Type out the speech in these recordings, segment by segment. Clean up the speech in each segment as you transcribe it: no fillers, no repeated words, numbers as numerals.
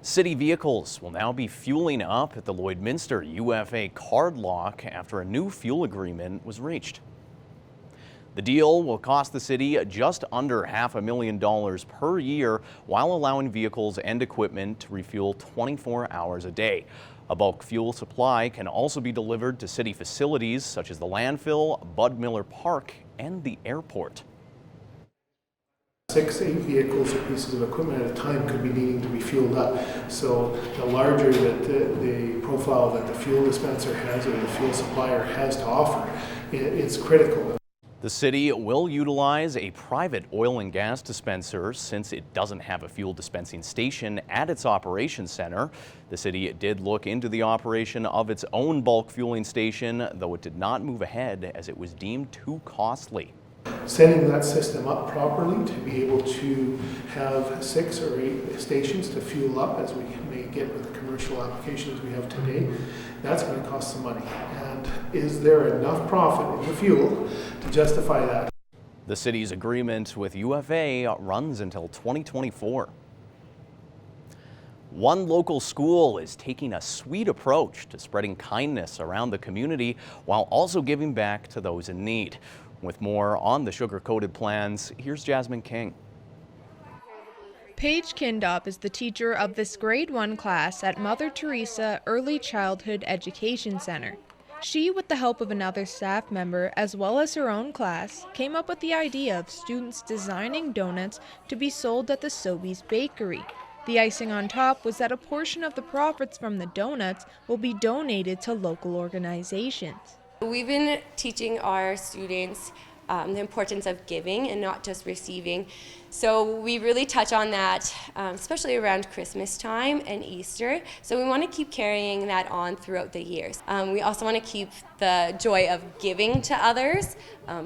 City vehicles will now be fueling up at the Lloydminster UFA card lock after a new fuel agreement was reached. The deal will cost the city just under $500,000 per year while allowing vehicles and equipment to refuel 24 hours a day. A bulk fuel supply can also be delivered to city facilities such as the landfill, Bud Miller Park, and the airport. 6, 8 vehicles or pieces of equipment at a time could be needing to be fueled up. So the larger that the profile that the fuel dispenser has or the fuel supplier has to offer, it's critical. The city will utilize a private oil and gas dispenser since it doesn't have a fuel dispensing station at its operations center. The city did look into the operation of its own bulk fueling station, though it did not move ahead as it was deemed too costly. Setting that system up properly to be able to have 6 or 8 stations to fuel up, as we may get with the commercial applications we have today, that's going to cost some money. And is there enough profit in the fuel to justify that? The city's agreement with UFA runs until 2024. One local school is taking a sweet approach to spreading kindness around the community while also giving back to those in need. With more on the sugar-coated plans, here's Jasmine King. Paige Kindop is the teacher of this grade 1 class at Mother Teresa Early Childhood Education Center. She, with the help of another staff member as well as her own class, came up with the idea of students designing donuts to be sold at the Sobeys Bakery. The icing on top was that a portion of the profits from the donuts will be donated to local organizations. We've been teaching our students the importance of giving and not just receiving. So we really touch on that, especially around Christmas time and Easter. So we want to keep carrying that on throughout the years. We also want to keep the joy of giving to others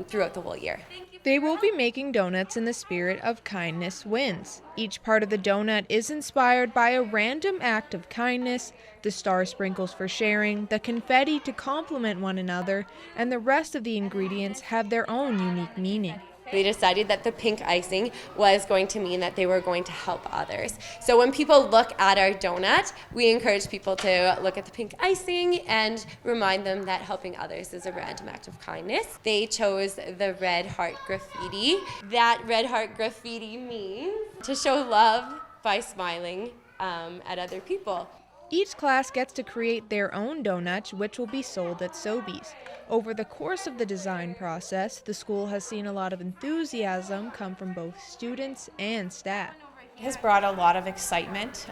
throughout the whole year. They will be making donuts in the spirit of kindness wins. Each part of the donut is inspired by a random act of kindness, the star sprinkles for sharing, the confetti to compliment one another, and the rest of the ingredients have their own unique meaning. We decided that the pink icing was going to mean that they were going to help others. So when people look at our donut, we encourage people to look at the pink icing and remind them that helping others is a random act of kindness. They chose the red heart graffiti. That red heart graffiti means to show love by smiling at other people. Each class gets to create their own donut, which will be sold at Sobeys. Over the course of the design process, the school has seen a lot of enthusiasm come from both students and staff. It has brought a lot of excitement.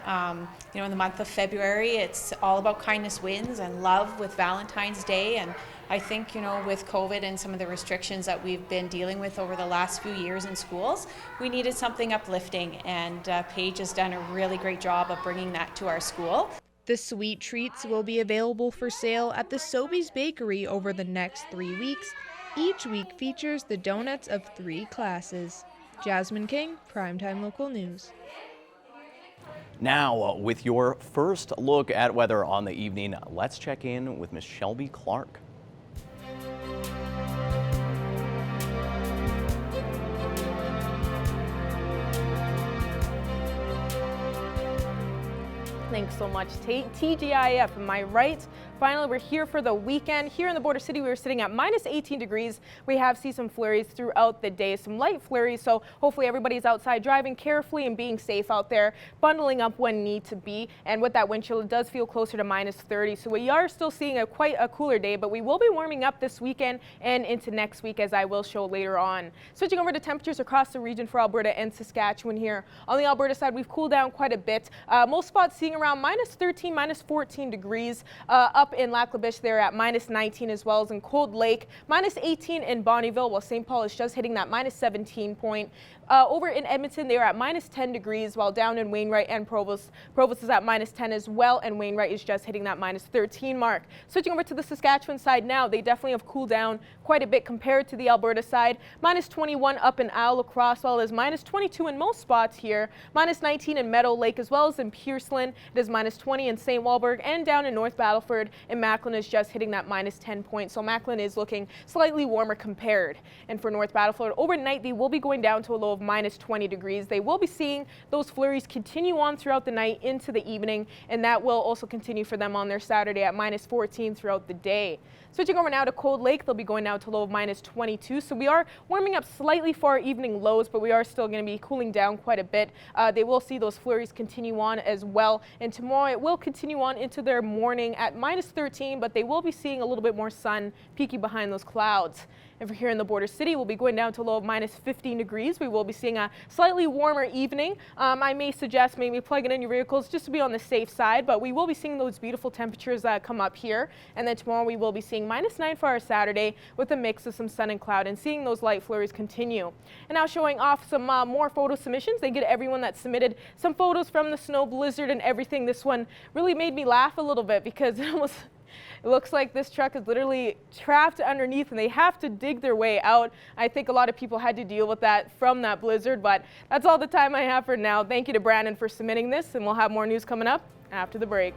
In the month of February, it's all about kindness wins and love with Valentine's Day. And I think, with COVID and some of the restrictions that we've been dealing with over the last few years in schools, we needed something uplifting. And Paige has done a really great job of bringing that to our school. The sweet treats will be available for sale at the Sobeys Bakery over the next 3 weeks. Each week features the donuts of 3 classes. Jasmine King, Primetime Local News. Now, with your first look at weather on the evening, let's check in with Miss Shelby Clark. Thanks so much, Tate. TGIF, am I right? Finally, we're here for the weekend. Here in the border city, we were sitting at minus 18 degrees. We have seen some flurries throughout the day, some light flurries, so hopefully everybody's outside driving carefully and being safe out there, bundling up when need to be. And with that wind chill, it does feel closer to minus 30, so we are still seeing quite a cooler day, but we will be warming up this weekend and into next week, as I will show later on. Switching over to temperatures across the region for Alberta and Saskatchewan here. On the Alberta side, we've cooled down quite a bit. Most spots seeing around minus 13, minus 14 degrees. Up in Lac La Biche, they're at minus 19, as well as in Cold Lake, minus 18 in Bonnyville, while St. Paul is just hitting that minus 17 point. Over in Edmonton, they are at minus 10 degrees, while down in Wainwright and Provost is at minus 10 as well, and Wainwright is just hitting that minus 13 mark. Switching over to the Saskatchewan side now, they definitely have cooled down quite a bit compared to the Alberta side. Minus 21 up in Isle La Crosse, while it is minus 22 in most spots here. Minus 19 in Meadow Lake, as well as in Pierceland. It is minus 20 in St. Walburg, and down in North Battleford, and Macklin is just hitting that -10 points. So Macklin is looking slightly warmer compared. And for North Battleford, overnight they will be going down to a low of -20 degrees. They will be seeing those flurries continue on throughout the night into the evening, and that will also continue for them on their Saturday at -14 throughout the day. Switching over now to Cold Lake, they'll be going down to a low of -22. So we are warming up slightly for our evening lows, but we are still going to be cooling down quite a bit. They will see those flurries continue on as well. And tomorrow it will continue on into their morning at -13, but they will be seeing a little bit more sun peeking behind those clouds. And for here in the border city, we'll be going down to a low of -15 degrees. We will be seeing a slightly warmer evening. I may suggest maybe plugging in your vehicles just to be on the safe side, but we will be seeing those beautiful temperatures come up here. And then tomorrow we will be seeing -9 for our Saturday with a mix of some sun and cloud, and seeing those light flurries continue. And now showing off some more photo submissions. They get everyone that submitted some photos from the snow blizzard and everything. This one really made me laugh a little bit because it looks like this truck is literally trapped underneath and they have to dig their way out. I think a lot of people had to deal with that from that blizzard, but that's all the time I have for now. Thank you to Brandon for submitting this, and we'll have more news coming up after the break.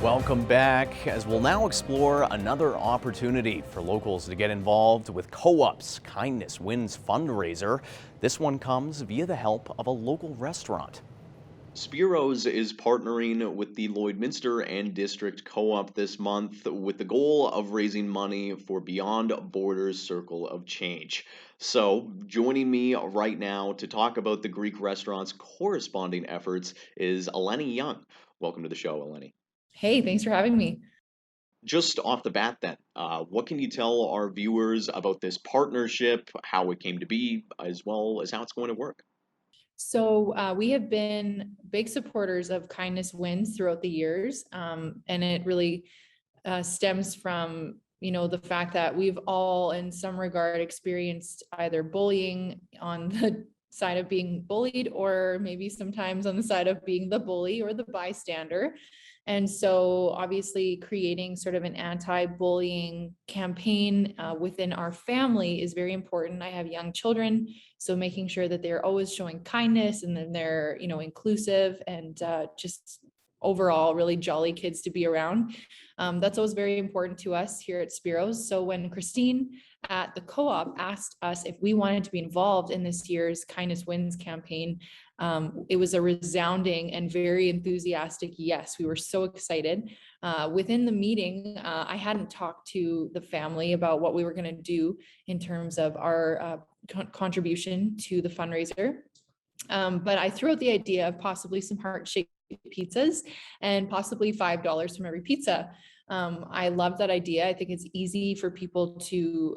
Welcome back, as we'll now explore another opportunity for locals to get involved with Co-op's Kindness Wins fundraiser. This one comes via the help of a local restaurant. Spiro's is partnering with the Lloydminster and District Co-op this month with the goal of raising money for Beyond Borders Circle of Change. So, joining me right now to talk about the Greek restaurant's corresponding efforts is Eleni Young. Welcome to the show, Eleni. Hey, thanks for having me. Just off the bat then, what can you tell our viewers about this partnership, how it came to be, as well as how it's going to work? So we have been big supporters of Kindness Wins throughout the years, and it really stems from, the fact that we've all in some regard experienced either bullying on the side of being bullied, or maybe sometimes on the side of being the bully or the bystander. And so obviously creating sort of an anti-bullying campaign within our family is very important. I have young children, so making sure that they're always showing kindness, and then they're, inclusive and just overall really jolly kids to be around. That's always very important to us here at Spiro's. So when Christine at the Co-op asked us if we wanted to be involved in this year's Kindness Wins campaign, it was a resounding and very enthusiastic yes. We were so excited. Within the meeting, I hadn't talked to the family about what we were going to do in terms of our contribution to the fundraiser. But I threw out the idea of possibly some heart-shaped pizzas and possibly $5 from every pizza. I love that idea. I think it's easy for people to,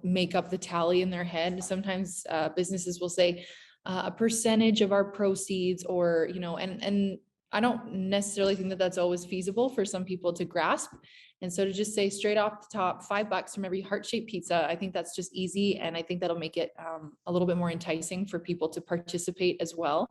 make up the tally in their head. Sometimes businesses will say a percentage of our proceeds, or, and I don't necessarily think that that's always feasible for some people to grasp. And so to just say straight off the top, $5 from every heart-shaped pizza, I think that's just easy. And I think that'll make it a little bit more enticing for people to participate as well.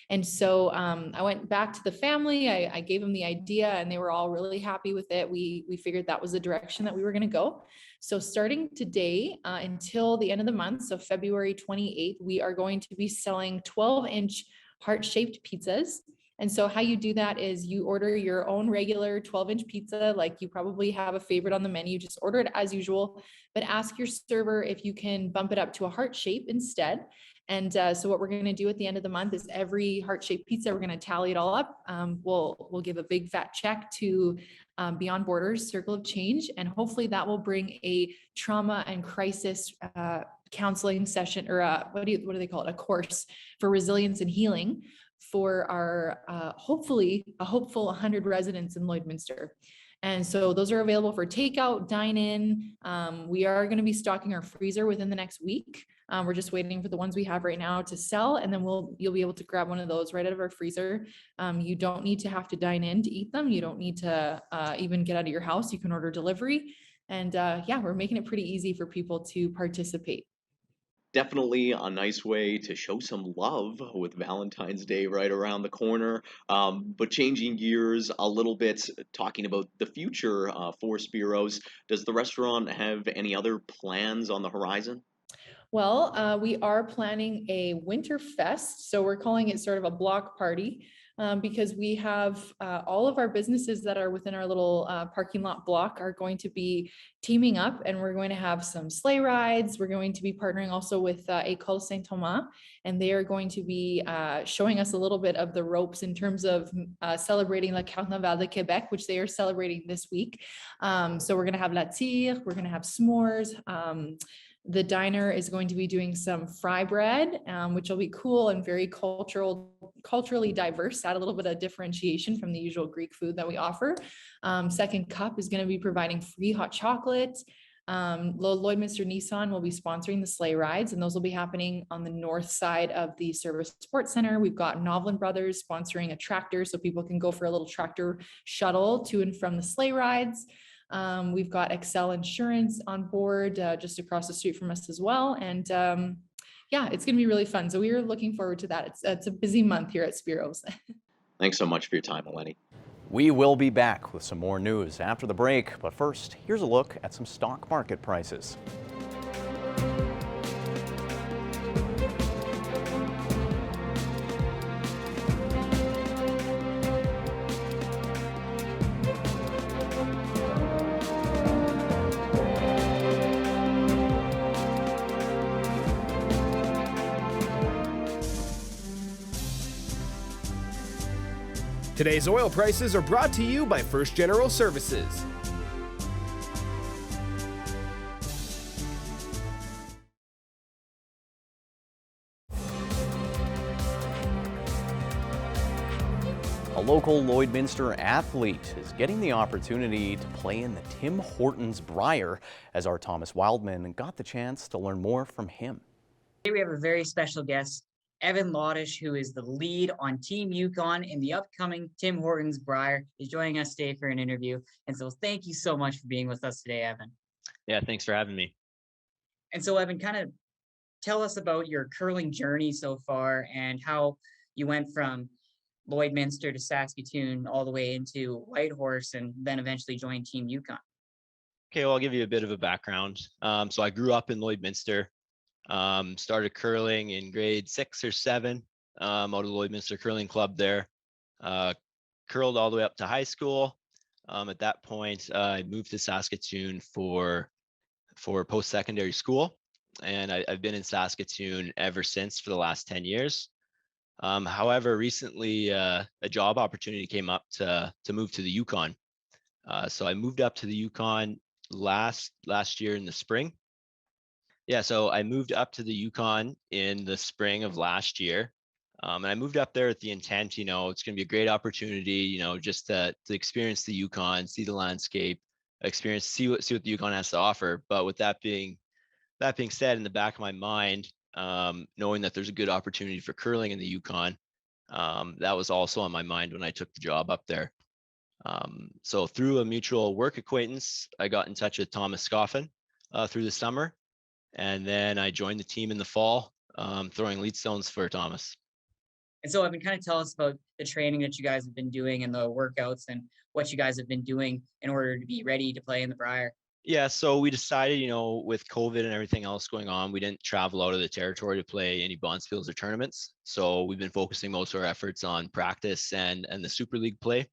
And so I went back to the family, I gave them the idea, and they were all really happy with it. We figured that was the direction that we were going to go. So starting today until the end of the month, so February 28th, we are going to be selling 12-inch heart-shaped pizzas. And so how you do that is you order your own regular 12-inch pizza, like you probably have a favorite on the menu, just order it as usual, but ask your server if you can bump it up to a heart shape instead. And so what we're going to do at the end of the month is every heart-shaped pizza, we're going to tally it all up. We'll give a big fat check to Beyond Borders Circle of Change, and hopefully that will bring a trauma and crisis counseling session, or what do they call it? A course for resilience and healing for our hopefully a hopeful 100 residents in Lloydminster. And so those are available for takeout, dine in. We are going to be stocking our freezer within the next week. We're just waiting for the ones we have right now to sell, and then you'll be able to grab one of those right out of our freezer. You don't need to have to dine in to eat them. You don't need to even get out of your house. You can order delivery. And yeah, we're making it pretty easy for people to participate. Definitely a nice way to show some love with Valentine's Day right around the corner. But changing gears a little bit, talking about the future for Spiros, does the restaurant have any other plans on the horizon? Well, we are planning a winter fest. So we're calling it sort of a block party because we have all of our businesses that are within our little parking lot block are going to be teaming up, and we're going to have some sleigh rides. We're going to be partnering also with École Saint Thomas, and they are going to be showing us a little bit of the ropes in terms of celebrating Le Carnaval de Québec, which they are celebrating this week. So we're going to have la tire, we're going to have s'mores. The diner is going to be doing some fry bread, which will be cool and very culturally diverse, add a little bit of differentiation from the usual Greek food that we offer. Second Cup is going to be providing free hot chocolate. Lloydminster Nissan will be sponsoring the sleigh rides, and those will be happening on the north side of the Service Sports Center. We've got Novlin Brothers sponsoring a tractor, so people can go for a little tractor shuttle to and from the sleigh rides. We've got Excel Insurance on board just across the street from us as well. And yeah, it's going to be really fun. So we are looking forward to that. It's a busy month here at Spiros. Thanks so much for your time, Eleni. We will be back with some more news after the break, but first, here's a look at some stock market prices. Today's oil prices are brought to you by First General Services. A local Lloydminster athlete is getting the opportunity to play in the Tim Hortons Brier as our Thomas Wildman got the chance to learn more from him. Today we have a very special guest, Evan Lodish, who is the lead on Team Yukon in the upcoming Tim Hortons Brier, is joining us today for an interview. And so thank you so much for being with us today, Evan. Yeah, thanks for having me. And so Evan, kind of tell us about your curling journey so far and how you went from Lloydminster to Saskatoon all the way into Whitehorse and then eventually joined Team Yukon. Okay, well, I'll give you a bit of a background. So I grew up in Lloydminster. Started curling in grade 6 or 7 out of the Lloydminster Curling Club there. Curled all the way up to high school. At that point, I moved to Saskatoon for post-secondary school, and I've been in Saskatoon ever since for the last 10 years. However, recently a job opportunity came up to move to the Yukon. So I moved up to the Yukon last year in the spring. Yeah, so I moved up to the Yukon in the spring of last year. And I moved up there with the intent, it's going to be a great opportunity, just to experience the Yukon, see the landscape, see what the Yukon has to offer. But with that being said, in the back of my mind, knowing that there's a good opportunity for curling in the Yukon, that was also on my mind when I took the job up there. So through a mutual work acquaintance, I got in touch with Thomas Scoffin through the summer. And then I joined the team in the fall, throwing lead stones for Thomas. And so Evan, kind of tell us about the training that you guys have been doing and the workouts and what you guys have been doing in order to be ready to play in the Brier. Yeah, so we decided, with COVID and everything else going on, we didn't travel out of the territory to play any bonspiels or tournaments. So we've been focusing most of our efforts on practice and the Super League play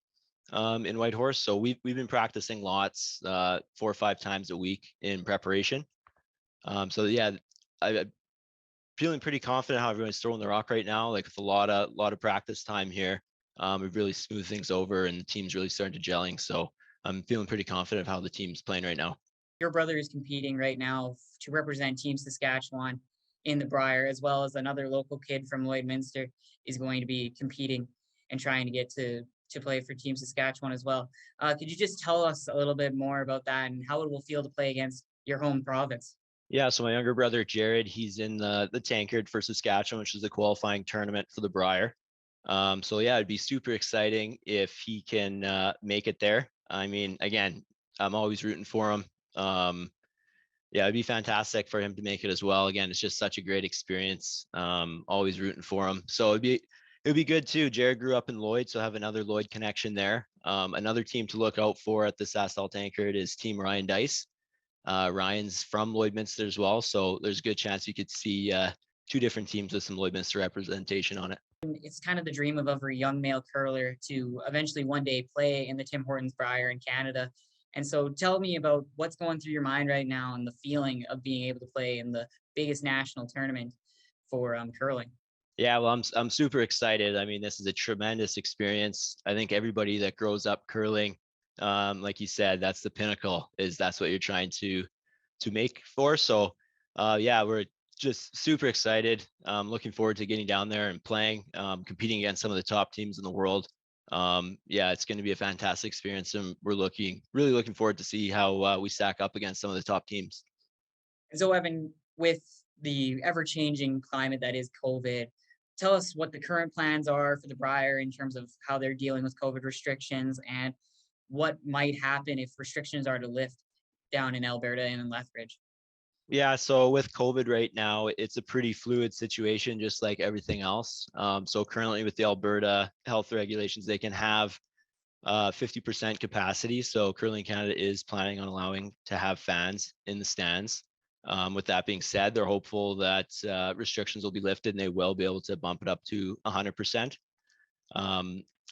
in Whitehorse. So we've been practicing lots, 4 or 5 times a week in preparation. So yeah, I'm feeling pretty confident how everyone's throwing the rock right now. Like with a lot of practice time here, we've really smoothed things over, and the team's really starting to gelling. So I'm feeling pretty confident of how the team's playing right now. Your brother is competing right now to represent Team Saskatchewan in the Brier, as well as another local kid from Lloydminster is going to be competing and trying to get to play for Team Saskatchewan as well. Could you just tell us a little bit more about that and how it will feel to play against your home province? Yeah, so my younger brother, Jared, he's in the tankard for Saskatchewan, which is the qualifying tournament for the Brier. So yeah, it'd be super exciting if he can make it there. I mean, again, I'm always rooting for him. Yeah, it'd be fantastic for him to make it as well. Again, it's just such a great experience. Always rooting for him. So it'd be good too. Jared grew up in Lloyd, so have another Lloyd connection there. Another team to look out for at the SaskTel Tankard is Team Ryan Dice. Ryan's from Lloydminster as well, so there's a good chance you could see two different teams with some Lloydminster representation on it. It's kind of the dream of every young male curler to eventually one day play in the Tim Hortons Brier in Canada. And so tell me about what's going through your mind right now and the feeling of being able to play in the biggest national tournament for curling. Yeah, well, I'm super excited. I mean, this is a tremendous experience. I think everybody that grows up curling, like you said, that's the pinnacle. That's what you're trying to make for. So, yeah, we're just super excited. Looking forward to getting down there and playing, competing against some of the top teams in the world. Yeah, it's going to be a fantastic experience, and we're really looking forward to see how we stack up against some of the top teams. So, Evan, with the ever-changing climate that is COVID, tell us what the current plans are for the Brier in terms of how they're dealing with COVID restrictions and what might happen if restrictions are to lift down in Alberta and in Lethbridge. Yeah, so with COVID right now, it's a pretty fluid situation, just like everything else. So currently with the Alberta health regulations, they can have 50% capacity. So Curling Canada is planning on allowing to have fans in the stands. With that being said, they're hopeful that restrictions will be lifted and they will be able to bump it up to 100%.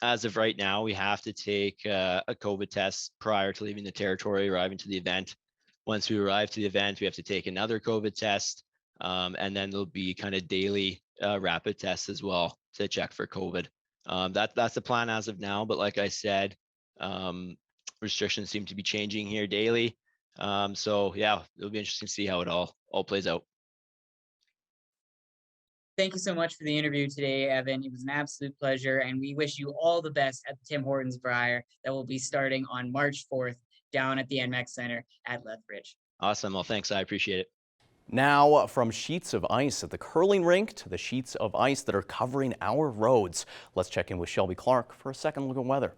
As of right now, we have to take a COVID test prior to leaving the territory, arriving to the event. Once we arrive to the event, we have to take another COVID test, and then there'll be kind of daily rapid tests as well to check for COVID. That's the plan as of now, but like I said, restrictions seem to be changing here daily. So yeah, it'll be interesting to see how it all plays out. Thank you so much for the interview today, Evan. It was an absolute pleasure, and we wish you all the best at the Tim Hortons Brier that will be starting on March 4th down at the NMAX Center at Lethbridge. Awesome. Well, thanks. I appreciate it. Now, from sheets of ice at the curling rink to the sheets of ice that are covering our roads, let's check in with Shelby Clark for a second look at weather.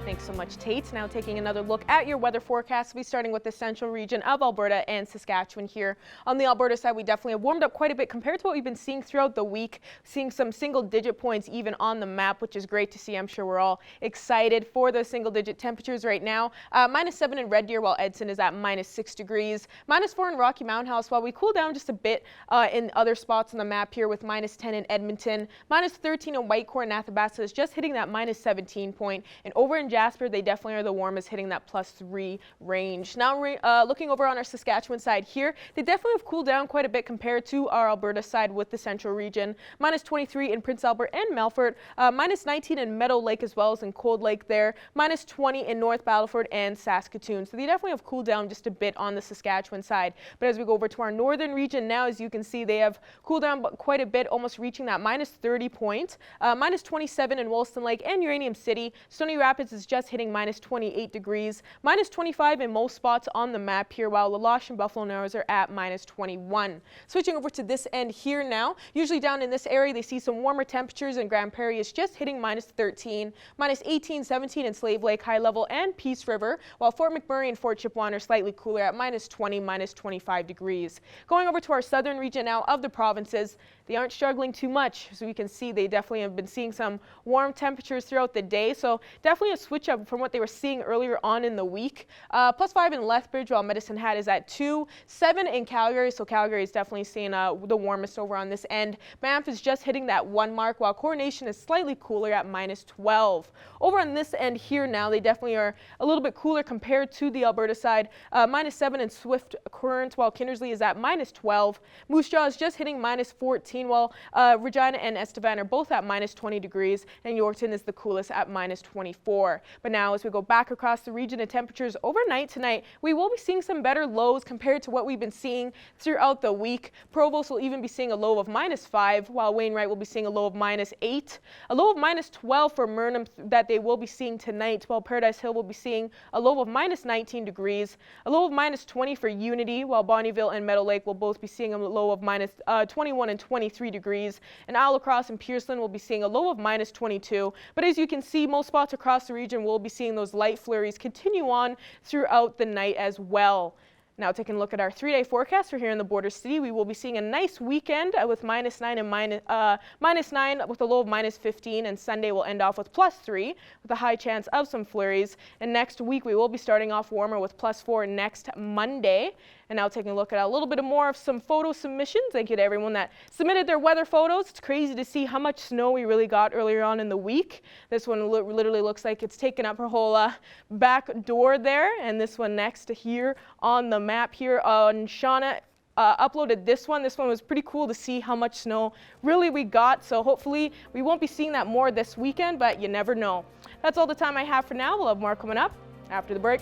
Thanks so much, Tate. Now taking another look at your weather forecast, we'll be starting with the central region of Alberta and Saskatchewan here. On the Alberta side, we definitely have warmed up quite a bit compared to what we've been seeing throughout the week, seeing some single-digit points even on the map, which is great to see. I'm sure we're all excited for those single-digit temperatures right now. -7 in Red Deer, while Edson is at -6 degrees. -4 in Rocky Mountain House, while we cool down just a bit in other spots on the map here with -10 in Edmonton. -13 in Whitecourt and Athabasca is just hitting that -17 point. And over in Jasper, they definitely are the warmest, hitting that +3 range. Now, looking over on our Saskatchewan side here, they definitely have cooled down quite a bit compared to our Alberta side with the central region. -23 in Prince Albert and Melfort, -19 in Meadow Lake as well as in Cold Lake there, -20 in North Battleford and Saskatoon. So they definitely have cooled down just a bit on the Saskatchewan side. But as we go over to our northern region now, as you can see, they have cooled down quite a bit, almost reaching that -30 point. -27 in Wollaston Lake and Uranium City. Stony Rapids is just hitting -28 degrees, -25 in most spots on the map here, while La Loche and Buffalo Narrows are at -21. Switching over to this end here now, usually down in this area they see some warmer temperatures, and Grand Prairie is just hitting -13, -18, 17 in Slave Lake, High Level and Peace River, while Fort McMurray and Fort Chipewyan are slightly cooler at -20, -25 degrees. Going over to our southern region now of the provinces, they aren't struggling too much. So we can see they definitely have been seeing some warm temperatures throughout the day. So definitely a switch up from what they were seeing earlier on in the week. +5 in Lethbridge, while Medicine Hat is at 2. 7 in Calgary. So Calgary is definitely seeing the warmest over on this end. Banff is just hitting that 1 mark, while Coronation is slightly cooler at -12. Over on this end here now, they definitely are a little bit cooler compared to the Alberta side. -7 in Swift Current, while Kindersley is at -12. Moose Jaw is just hitting -14, while Regina and Estevan are both at -20 degrees, and Yorkton is the coolest at -24. But now as we go back across the region and temperatures overnight tonight, we will be seeing some better lows compared to what we've been seeing throughout the week. Provost will even be seeing a low of -5, while Wainwright will be seeing a low of -8, a low of -12 for Murnum that they will be seeing tonight, while Paradise Hill will be seeing a low of -19 degrees, a low of -20 for Unity, while Bonnyville and Meadow Lake will both be seeing a low of -21 and 23 degrees, and Owl Cross and Pearson will be seeing a low of -22. But as you can see, most spots across the region will be seeing those light flurries continue on throughout the night as well. Now taking a look at our 3-day forecast for here in the border city, we will be seeing a nice weekend with -9 and -9 with a low of -15, and Sunday will end off with +3 with a high chance of some flurries. And next week we will be starting off warmer with +4 next Monday. And now taking a look at a little bit more of some photo submissions. Thank you to everyone that submitted their weather photos. It's crazy to see how much snow we really got earlier on in the week. This one literally looks like it's taken up her whole back door there. And this one next to here on the map here on Shauna uploaded this one. This one was pretty cool to see how much snow really we got. So hopefully we won't be seeing that more this weekend, but you never know. That's all the time I have for now. We'll have more coming up after the break.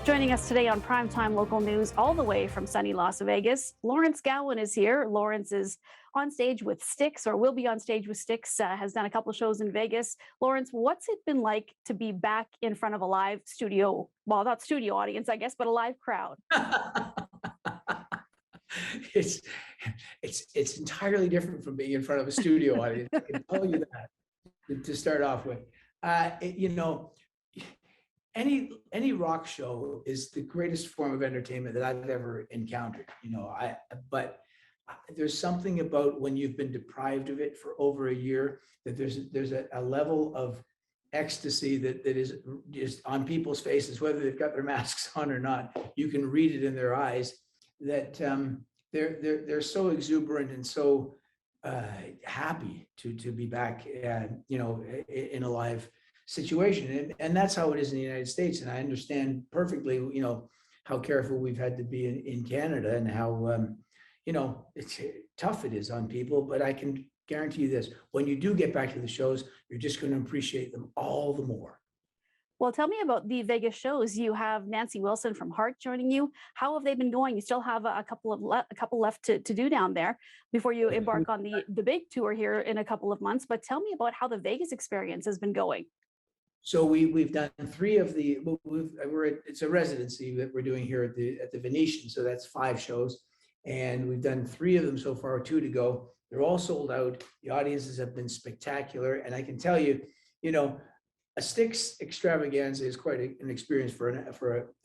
Joining us today on Primetime Local News all the way from sunny Las Vegas, Lawrence Gowan is here. Lawrence is on stage with Styx, or will be on stage with Styx, has done a couple of shows in Vegas. Lawrence, what's it been like to be back in front of a live studio, well, not studio audience, I guess, but a live crowd? It's entirely different from being in front of a studio audience. I can tell you that to start off with. You know, any rock show is the greatest form of entertainment that I've ever encountered. You know, but there's something about when you've been deprived of it for over a year that there's a level of ecstasy that is just on people's faces, whether they've got their masks on or not. You can read it in their eyes that they're so exuberant and so happy to be back, you know, in a live situation, and that's how it is in the United States. And I understand perfectly, you know, how careful we've had to be in Canada, and how you know, it's tough it is on people. But I can guarantee you this: when you do get back to the shows, you're just going to appreciate them all the more. Well, tell me about the Vegas shows. You have Nancy Wilson from Heart joining you. How have they been going? You still have a couple left to do down there before you embark on the big tour here in a couple of months. But tell me about how the Vegas experience has been going. So we've done 3 of the. It's a residency that we're doing here at the Venetian. So that's 5 shows, and we've done 3 of them so far, 2 to go. They're all sold out. The audiences have been spectacular, and I can tell you, you know, a Styx extravaganza is quite an experience for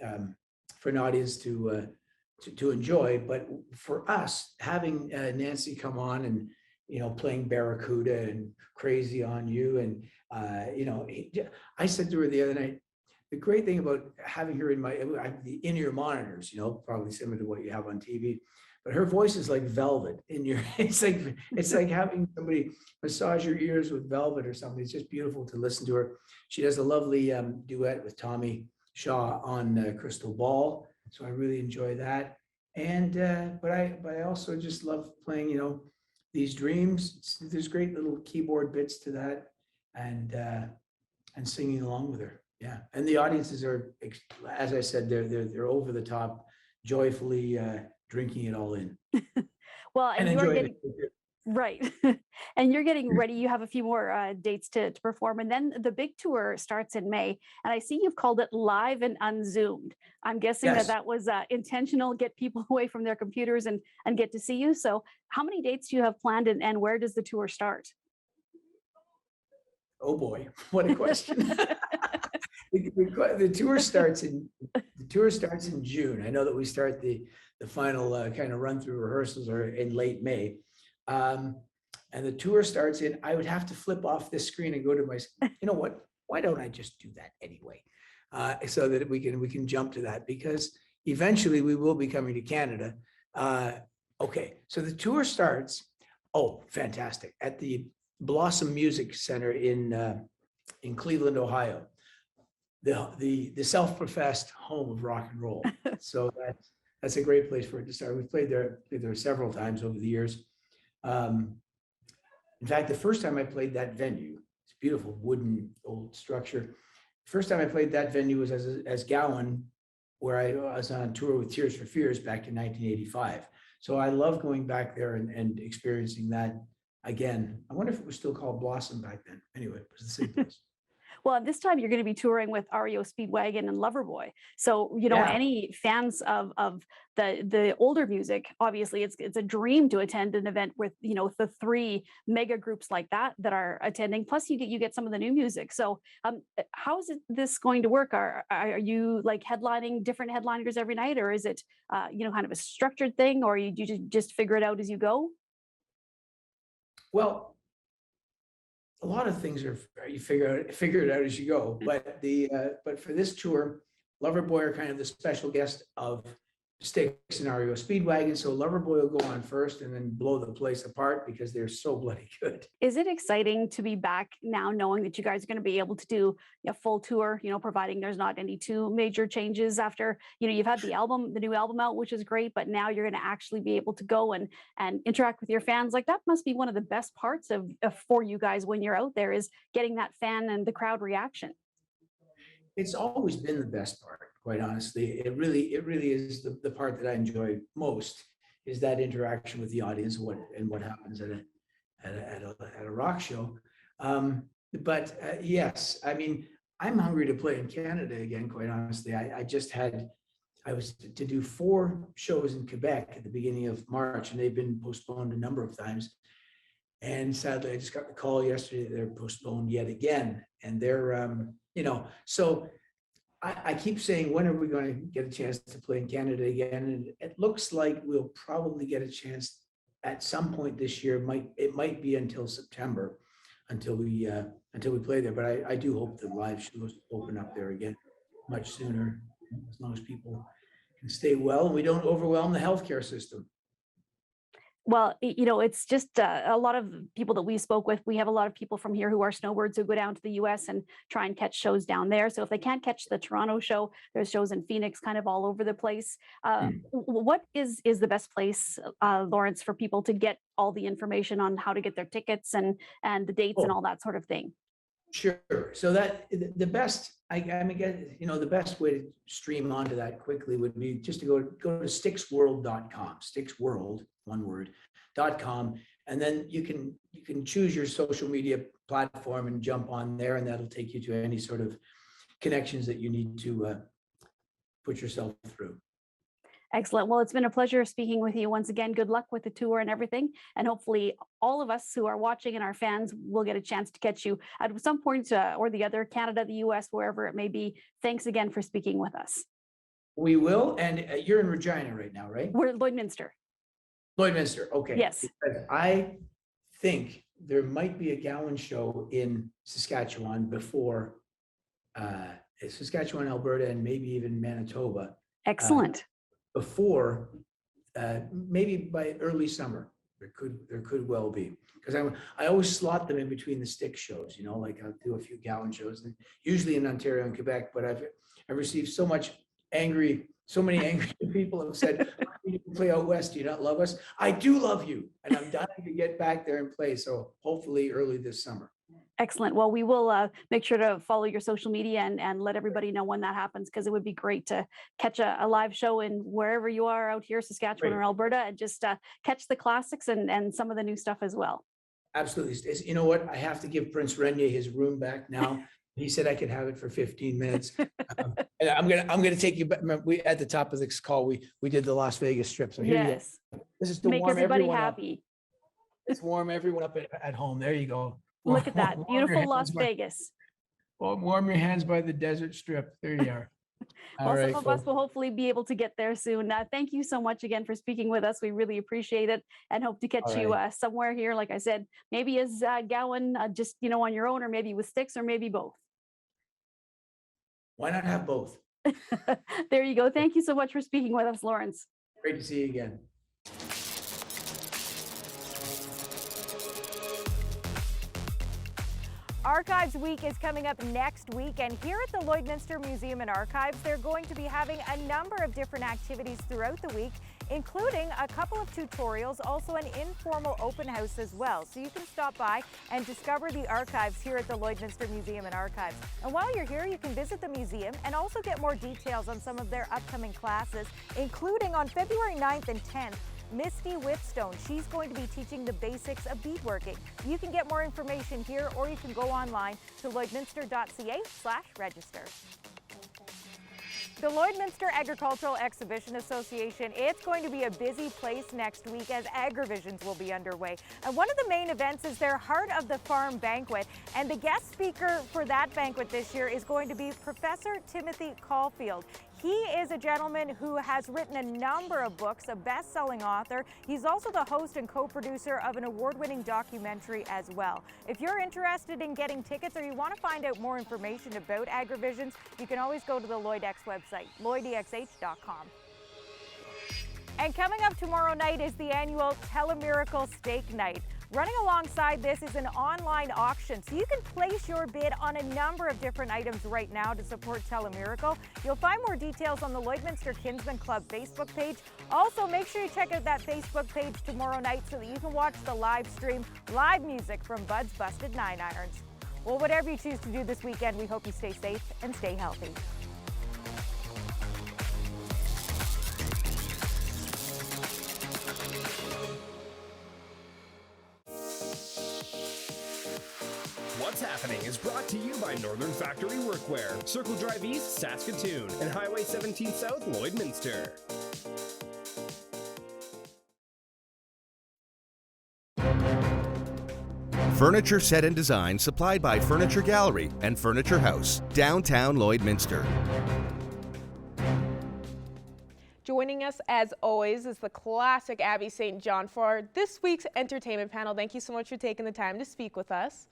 an audience to enjoy. But for us, having Nancy come on and, you know, playing Barracuda and Crazy on You, and you know, I said to her the other night, the great thing about having her in the in-ear monitors, you know, probably similar to what you have on TV, but her voice is like velvet in your. It's like having somebody massage your ears with velvet or something. It's just beautiful to listen to her. She does a lovely duet with Tommy Shaw on Crystal Ball, so I really enjoy that. And but I also just love playing, you know, These Dreams. There's great little keyboard bits to that, and singing along with her. Yeah, and the audiences are, as I said, they're over the top, joyfully drinking it all in. Well, and you're getting it. right, and you're getting ready. You have a few more dates to perform, and then the big tour starts in May. And I see you've called it Live and Unzoomed. I'm guessing Yes. that was intentional, get people away from their computers and get to see you. So, how many dates do you have planned, and where does the tour start? Oh boy, what a question. The tour starts in June. I know that we start the final kind of run through rehearsals are in late May. And the tour starts in, I would have to flip off this screen and go to my, you know what, why don't I just do that anyway? So that we can jump to that, because eventually we will be coming to Canada. Okay, so the tour starts, oh, fantastic, at the Blossom Music Center in Cleveland, Ohio, the self-professed home of rock and roll. So that's a great place for it to start. We've played there several times over the years. In fact, the first time I played that venue, it's a beautiful wooden old structure. First time I played that venue was as Gowan, where I was on tour with Tears for Fears back in 1985. So I love going back there and experiencing that again. I wonder if it was still called Blossom back then. Anyway, it was the same place. Well, this time you're going to be touring with REO Speedwagon and Loverboy. So, Yeah. any fans of the older music, obviously it's a dream to attend an event with, the three mega groups like that are attending. Plus you get some of the new music. So how is this going to work? Are you like headlining different headliners every night, or is it, kind of a structured thing, or you just figure it out as you go? Well, a lot of things are you figure it out as you go. But but for this tour, Loverboy are kind of the special guest of Styx and REO Speedwagon. So Loverboy will go on first and then blow the place apart because they're so bloody good. Is it exciting to be back now, knowing that you guys are going to be able to do a full tour, providing there's not any too major changes after, you've had the new album out, which is great, but now you're going to actually be able to go and interact with your fans. Like, that must be one of the best parts of for you guys when you're out there, is getting that fan and the crowd reaction. It's always been the best part, quite honestly. It really is the part that I enjoy most, is that interaction with the audience and what happens at a rock show. But yes, I mean, I'm hungry to play in Canada again, quite honestly. I was to do 4 shows in Quebec at the beginning of March, and they've been postponed a number of times. And sadly, I just got the call yesterday that they're postponed yet again. And they're, so I keep saying, when are we going to get a chance to play in Canada again? And it looks like we'll probably get a chance at some point this year. It might be until September until we play there. But I do hope the live shows open up there again much sooner, as long as people can stay well and we don't overwhelm the healthcare system. Well, it's just a lot of people that we spoke with. We have a lot of people from here who are snowbirds who go down to the US and try and catch shows down there. So if they can't catch the Toronto show, there's shows in Phoenix, kind of all over the place. What is the best place, Lawrence, for people to get all the information on how to get their tickets and the dates and all that sort of thing? Sure. So that the best, the best way to stream onto that quickly would be just to go to sticksworld.com, sticksworld, one word, .com, and then you can choose your social media platform and jump on there, and that'll take you to any sort of connections that you need to put yourself through. Excellent. Well, it's been a pleasure speaking with you once again. Good luck with the tour and everything. And hopefully all of us who are watching and our fans will get a chance to catch you at some point or the other, Canada, the US, wherever it may be. Thanks again for speaking with us. We will. And you're in Regina right now, right? We're at Lloydminster. Lloydminster. Okay. Yes. Because I think there might be a Gowan show in Saskatchewan before Saskatchewan, Alberta, and maybe even Manitoba. Excellent. Before maybe by early summer, there could well be, because I always slot them in between the Stick shows, like I'll do a few Gowan shows, and usually in Ontario and Quebec. But I've received so many angry people have said, "You play out west, do you not love us?" I do love you, and I'm dying to get back there and play. So hopefully early this summer. Excellent. Well, we will make sure to follow your social media and let everybody know when that happens, because it would be great to catch a live show in wherever you are out here, Saskatchewan or Alberta, and just catch the classics and some of the new stuff as well. Absolutely. You know what? I have to give Prince Renier his room back now. He said I could have it for 15 minutes. And I'm gonna take you back. We at the top of this call, we did the Las Vegas Strip. So here you go. This is to make warm everybody everyone happy. Up. Let's warm everyone up at home. There you go. Look at that. Beautiful Las Vegas. Well, warm your hands by the desert strip. There you are. Well, some of us will hopefully be able to get there soon. Thank you so much again for speaking with us. We really appreciate it, and hope to catch you somewhere here. Like I said, maybe as Gowan, just on your own, or maybe with Styx, or maybe both. Why not have both? There you go. Thank you so much for speaking with us, Lawrence. Great to see you again. Archives Week is coming up next week, and here at the Lloydminster Museum and Archives, they're going to be having a number of different activities throughout the week, including a couple of tutorials, also an informal open house as well. So you can stop by and discover the archives here at the Lloydminster Museum and Archives. And while you're here, you can visit the museum and also get more details on some of their upcoming classes, including on February 9th and 10th, Misty Whitstone. She's going to be teaching the basics of beadworking. You can get more information here, or you can go online to lloydminster.ca/register. The Lloydminster Agricultural Exhibition Association, it's going to be a busy place next week as Agrivisions will be underway. And one of the main events is their Heart of the Farm banquet. And the guest speaker for that banquet this year is going to be Professor Timothy Caulfield. He is a gentleman who has written a number of books, a best-selling author. He's also the host and co-producer of an award-winning documentary as well. If you're interested in getting tickets or you want to find out more information about Agrivisions, you can always go to the LloydX website, lloydexh.com. And coming up tomorrow night is the annual Telemiracle Steak Night. Running alongside this is an online auction, so you can place your bid on a number of different items right now to support Telemiracle. You'll find more details on the Lloydminster Kinsman Club Facebook page. Also, make sure you check out that Facebook page tomorrow night so that you can watch the live stream, live music from Bud's Busted 9 Irons. Well, whatever you choose to do this weekend, we hope you stay safe and stay healthy. What's Happening is brought to you by Northern Factory Workwear, Circle Drive East, Saskatoon, and Highway 17 South, Lloydminster. Furniture set and design supplied by Furniture Gallery and Furniture House, downtown Lloydminster. Joining us, as always, is the classic Abby St. John for this week's entertainment panel. Thank you so much for taking the time to speak with us.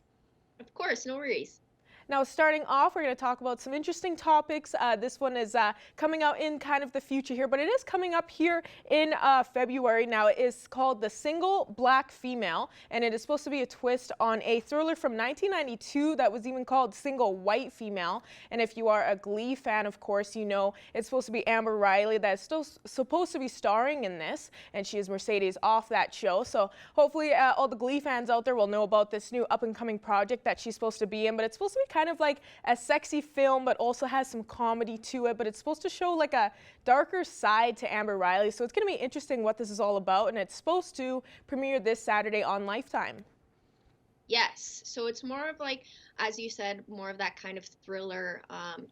Of course, no worries. Now, starting off, we're going to talk about some interesting topics. This one is coming out in kind of the future here, but it is coming up here in February. Now, it is called The Single Black Female, and it is supposed to be a twist on a thriller from 1992 that was even called Single White Female. And if you are a Glee fan, of course, you know it's supposed to be Amber Riley that is still supposed to be starring in this, and she is Mercedes off that show. So hopefully all the Glee fans out there will know about this new up-and-coming project that she's supposed to be in, but it's supposed to be kind of like a sexy film, but also has some comedy to it, but it's supposed to show like a darker side to Amber Riley. So it's going to be interesting what this is all about, and it's supposed to premiere this Saturday on Lifetime. Yes, so it's more of like, as you said, more of that kind of thriller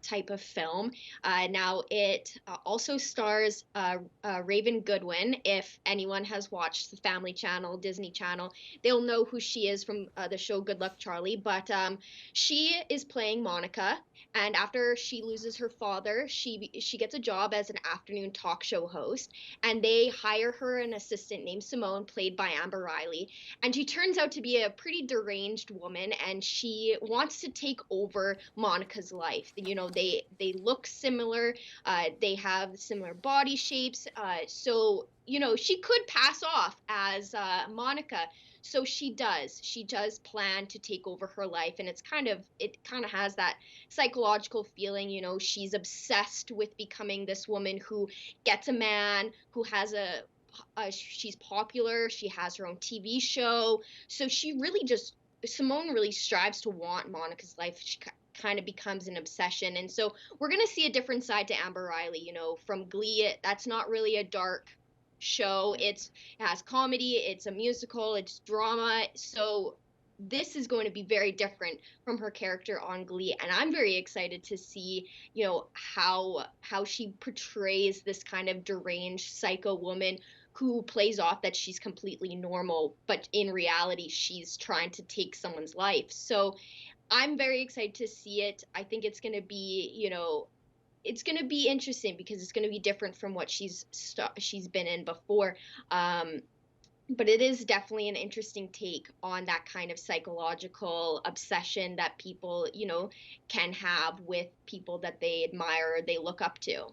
type of film. Now it also stars Raven Goodwin. If anyone has watched the Family Channel, Disney Channel, they'll know who she is from the show Good Luck Charlie. But she is playing Monica, and after she loses her father, she gets a job as an afternoon talk show host, and they hire her an assistant named Simone, played by Amber Riley, and she turns out to be a pretty deranged woman, and she wants to take over Monica's life. You know, they look similar, they have similar body shapes, so you know she could pass off as Monica. So she does plan to take over her life, and it kind of has that psychological feeling. You know, she's obsessed with becoming this woman who gets a man, who has she's popular, she has her own TV show, so Simone really strives to want Monica's life. She kind of becomes an obsession, and so we're gonna see a different side to Amber Riley. You know, from Glee, that's not really a dark show. It has comedy, it's a musical, it's drama. So this is going to be very different from her character on Glee, and I'm very excited to see, you know, how she portrays this kind of deranged psycho woman who plays off that she's completely normal, but in reality she's trying to take someone's life. So I'm very excited to see it. I think it's going to be, you know, it's going to be interesting because it's going to be different from what she's been in before. But it is definitely an interesting take on that kind of psychological obsession that people, you know, can have with people that they admire or they look up to.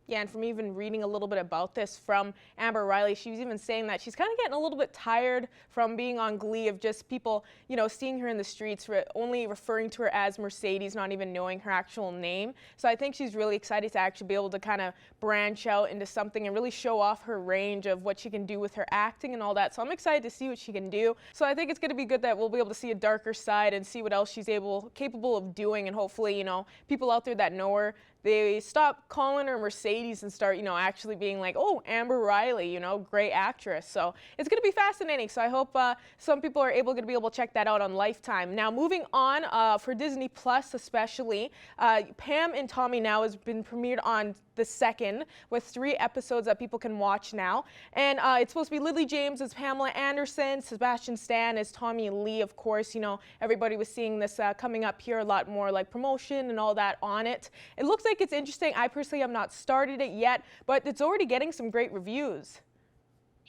Yeah, and from even reading a little bit about this from Amber Riley, she was even saying that she's kind of getting a little bit tired from being on Glee of just people, you know, seeing her in the streets, only referring to her as Mercedes, not even knowing her actual name. So I think she's really excited to actually be able to kind of branch out into something and really show off her range of what she can do with her acting and all that. So I'm excited to see what she can do. So I think it's going to be good that we'll be able to see a darker side and see what else she's capable of doing, and hopefully, you know, people out there that know her, they stop calling her Mercedes and start, you know, actually being like, oh, Amber Riley, you know, great actress. So it's going to be fascinating. So I hope some people are going to be able to check that out on Lifetime. Now, moving on for Disney Plus especially, Pam and Tommy now has been premiered on the 2nd with 3 episodes that people can watch now. And it's supposed to be Lily James as Pamela Anderson, Sebastian Stan as Tommy Lee, of course. You know, everybody was seeing this coming up here, a lot more like promotion and all that on it. It looks like it's interesting. I personally have not started it yet, but it's already getting some great reviews.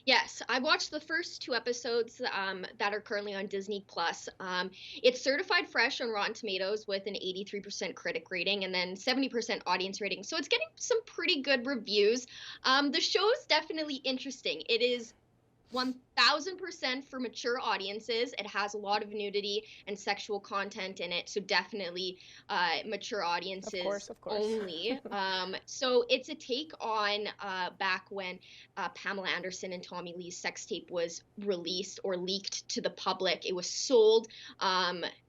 Yes, I watched the first 2 episodes that are currently on Disney Plus. It's certified fresh on Rotten Tomatoes with an 83% critic rating and then 70% audience rating. So it's getting some pretty good reviews. The show is definitely interesting. It is 1000% for mature audiences. It has a lot of nudity and sexual content in it, so definitely mature audiences of course. only. So it's a take on back when Pamela Anderson and Tommy Lee's sex tape was released or leaked to the public. It was sold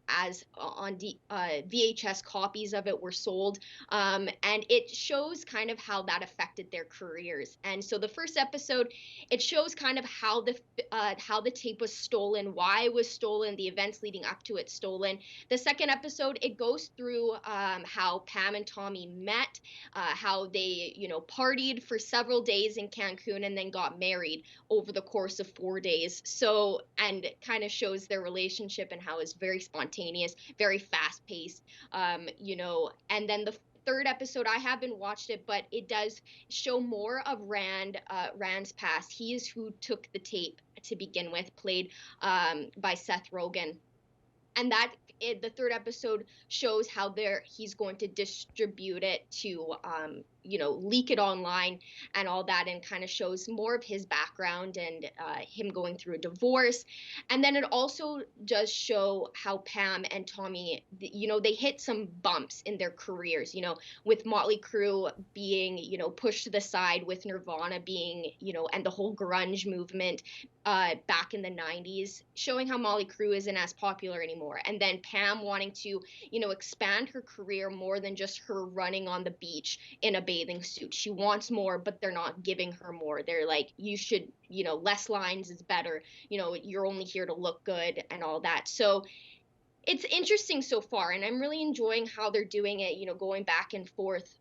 as on VHS copies of it were sold, and it shows kind of how that affected their careers. And so the first episode, it shows kind of how the tape was stolen, why it was stolen, the events leading up to it stolen. The second episode, it goes through how Pam and Tommy met, how they, you know, partied for several days in Cancun and then got married over the course of 4 days. So, and it kind of shows their relationship and how it's very spontaneous, very fast-paced, you know. And then the third episode, I haven't watched it, but it does show more of Rand's past. He is who took the tape to begin with, played by Seth Rogen. And the third episode shows how he's going to distribute it to, you know, leak it online and all that, and kind of shows more of his background and him going through a divorce. And then it also does show how Pam and Tommy, you know, they hit some bumps in their careers, you know, with Motley Crue being, you know, pushed to the side, with Nirvana being, you know, and the whole grunge movement back in the 90s, showing how Motley Crue isn't as popular anymore. And then Pam wanting to, you know, expand her career more than just her running on the beach in a bathing suit. She wants more, but they're not giving her more. They're like, you should, you know, less lines is better. You know, you're only here to look good and all that. So it's interesting so far, and I'm really enjoying how they're doing it, you know, going back and forth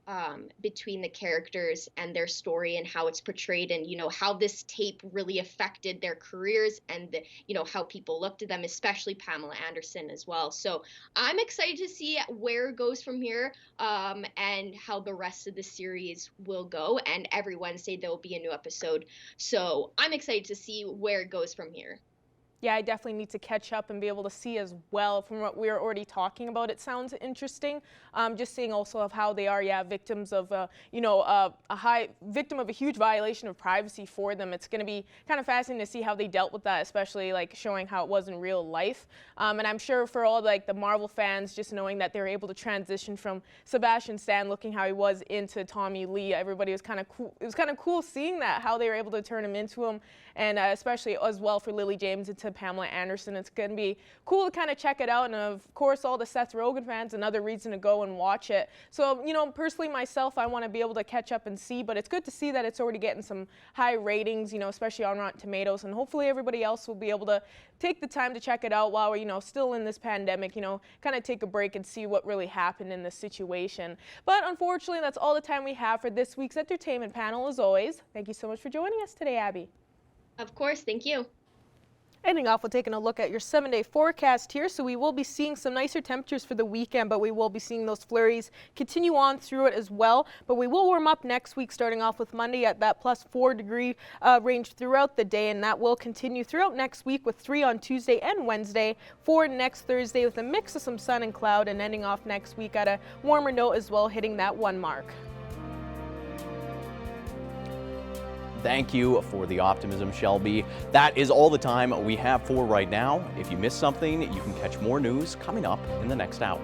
between the characters and their story and how it's portrayed, and, you know, how this tape really affected their careers and, you know, how people looked at them, especially Pamela Anderson as well. So I'm excited to see where it goes from here, and how the rest of the series will go. And every Wednesday there will be a new episode. So I'm excited to see where it goes from here. Yeah, I definitely need to catch up and be able to see as well from what we're already talking about. It sounds interesting. Just seeing also of how they are, victims of, you know, a victim of a huge violation of privacy for them. It's going to be kind of fascinating to see how they dealt with that, especially like showing how it was in real life. And I'm sure for all like the Marvel fans, just knowing that they were able to transition from Sebastian Stan looking how he was into Tommy Lee, everybody was kind of cool. It was kind of cool seeing that, how they were able to turn him into him, and especially as well for Lily James into Pamela Anderson. It's going to be cool to kind of check it out, and of course all the Seth Rogen fans, another reason to go and watch it. So, you know, personally myself, I want to be able to catch up and see, but it's good to see that it's already getting some high ratings, you know, especially on Rotten Tomatoes, and hopefully everybody else will be able to take the time to check it out while we're, you know, still in this pandemic, you know, kind of take a break and see what really happened in this situation. But unfortunately, that's all the time we have for this week's entertainment panel. As always, thank you so much for joining us today, Abby. Of course, thank you. Ending off with taking a look at your 7-day forecast here. So we will be seeing some nicer temperatures for the weekend, but we will be seeing those flurries continue on through it as well. But we will warm up next week, starting off with Monday at that +4 degree range throughout the day, and that will continue throughout next week with 3 on Tuesday and Wednesday, 4 next Thursday with a mix of some sun and cloud, and ending off next week at a warmer note as well, hitting that 1 mark. Thank you for the optimism, Shelby. That is all the time we have for right now. If you missed something, you can catch more news coming up in the next hour.